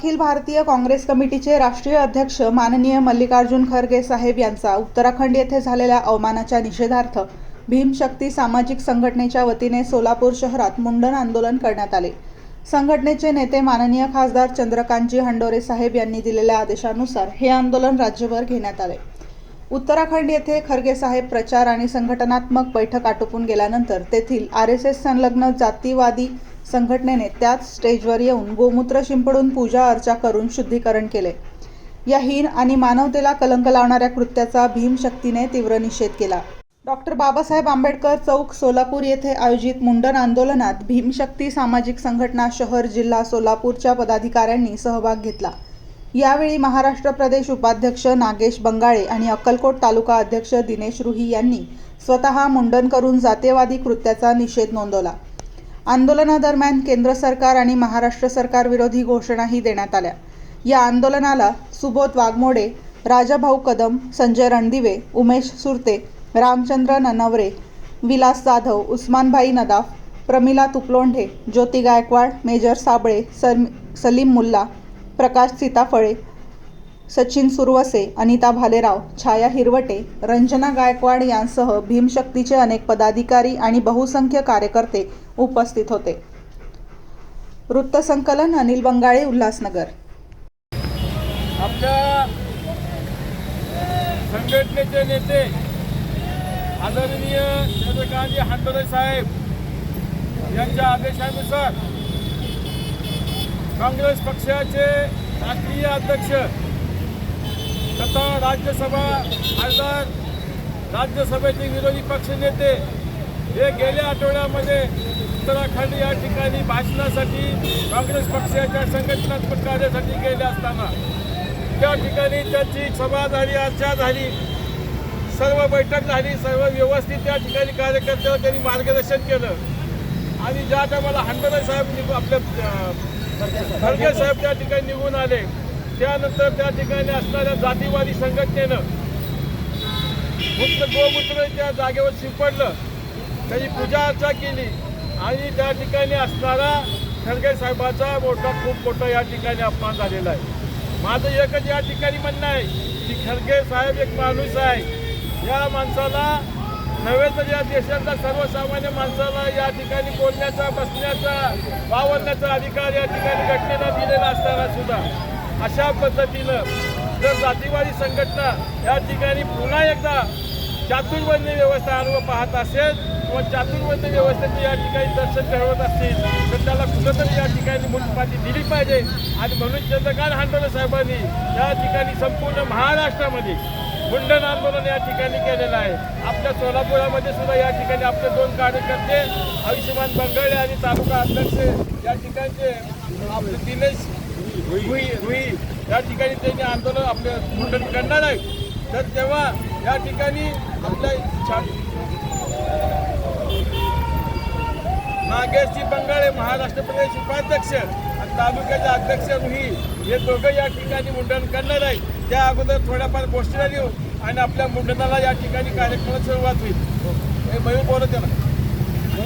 अखिल भारतीय काँग्रेस कमिटीचे राष्ट्रीय अध्यक्ष माननीय मल्लिकार्जुन खरगे साहेब यांचा उत्तराखंड येथे झालेल्या अवमानाच्या निषेधार्थ भीमशक्ती सामाजिक संघटनेच्या वतीने सोलापूर शहरात मुंडन आंदोलन करण्यात आले। संघटनेचे नेते माननीय खासदार चंद्रकांतजी हंडोरे साहेब यांनी दिलेल्या आदेशानुसार हे आंदोलन राज्यभर घेण्यात आले। उत्तराखंड येथे खरगे साहेब प्रचार आणि संघटनात्मक बैठक आटोपून गेल्यानंतर तेथील RSS संलग्न जातीवादी संघटनेने त्याच स्टेजवर येऊन गोमूत्र शिंपडून पूजा अर्चा करून शुद्धीकरण केले। या हीन आणि मानवतेला कलंक लावणाऱ्या कृत्याचा भीमशक्तीने तीव्र निषेध केला। डॉक्टर बाबासाहेब आंबेडकर चौक सोलापूर येथे आयोजित मुंडन आंदोलनात भीमशक्ती सामाजिक संघटना शहर जिल्हा सोलापूरच्या पदाधिकाऱ्यांनी सहभाग घेतला। यावेळी महाराष्ट्र प्रदेश उपाध्यक्ष नागेश बंगाळे आणि अक्कलकोट तालुका अध्यक्ष दिनेश रुही यांनी स्वतः मुंडन करून जातीयवादी कृत्याचा निषेध नोंदवला। आंदोलनादरम्यान केंद्र सरकार आणि महाराष्ट्र सरकार विरोधी घोषणाही देण्यात आल्या। या आंदोलनाला सुबोध वाघमोडे, राजाभाऊ कदम, संजय रणदिवे, उमेश सुरते, रामचंद्र ननवरे, विलास जाधव, उस्मानभाई नदाफ, प्रमिला तुपलोंढे, ज्योती गायकवाड, मेजर साबळे, सलीम मुल्ला, प्रकाश सीताफळे, सचिन सुरवसे, अनिता भालेराव, छाया हिरवटे, रंजना गायकवाड यांसह भीमशक्तीचे अनेक पदाधिकारी आणि बहुसंख्य कार्यकर्ते उपस्थित होते। वृत्तसंकलन अनिल बंगाळे, उल्हासनगर। आपल्या संघटनेचे नेते आदरणीय चंद्रकांतजी हंडोरे साहेब यांच्या आदेशानुसार काँग्रेस पक्षाचे राष्ट्रीय अध्यक्ष तथा राज्यसभा खासदार, राज्यसभेचे विरोधी पक्षनेते हे गेल्या आठवड्यामध्ये उत्तराखंड या ठिकाणी भाषणासाठी काँग्रेस पक्षाच्या संघटनात्मक कार्यासाठी गेले असताना त्या ठिकाणी त्यांची सभा झाली, अर्चा झाली, सर्व बैठक झाली, सर्व व्यवस्थित त्या ठिकाणी कार्यकर्त्याला त्यांनी मार्गदर्शन केलं। आणि ज्या टायमाला हंडोरे साहेब आपल्या खरगे साहेब त्या ठिकाणी निघून आले, त्यानंतर त्या ठिकाणी असणाऱ्या जातीवादी संघटनेनं गोमूत्र त्या जागेवर शिंपडलं, त्याची पूजा अर्चा केली आणि त्या ठिकाणी असणारा खरगे साहेबाचा खूप मोठा या ठिकाणी अपमान झालेला आहे। माझं एकच या ठिकाणी म्हणणं आहे की खरगे साहेब एक माणूस आहे। या माणसाला नव्हे तर या देशातल्या सर्वसामान्य माणसाला या ठिकाणी बोलण्याचा, बसण्याचा, वावरण्याचा अधिकार या ठिकाणी घटनेनं दिलेला असताना सुद्धा अशा पद्धतीनं जर जातीवादी संघटना या ठिकाणी पुन्हा एकदा चातुर्वर्ण्य व्यवस्था आणून पाहत असेल किंवा चातुर्वर्ण्य व्यवस्थेचे या ठिकाणी दर्शन घडवत असतील तर त्याला कुठंतरी या ठिकाणी मुलपाती दिली पाहिजे। आणि म्हणून चंद्रकांत हंडोरे साहेबांनी या ठिकाणी संपूर्ण महाराष्ट्रामध्ये मुंडन आंदोलन या ठिकाणी केलेलं आहे। आपल्या सोलापुरामध्ये सुद्धा या ठिकाणी आपले 2 कार्यकर्ते आयुष्यमान बंगाळे आणि तालुका अध्यक्ष या ठिकाणचे आपले दिनेश रुही या ठिकाणी त्यांनी आंदोलन आपले मुंडन करणार आहे। तर तेव्हा या ठिकाणी आपल्या नागेशजी बंगाळे महाराष्ट्र प्रदेश उपाध्यक्ष आणि तालुक्याचे अध्यक्ष रुही हे दोघं या ठिकाणी मुंडन करणार आहे। त्या अगोदर थोड्याफार गोष्टी देऊ आणि आपल्या मुंडनाला या ठिकाणी कार्यक्रमाला सुरुवात होईल। मयूर बोलत आहे ना।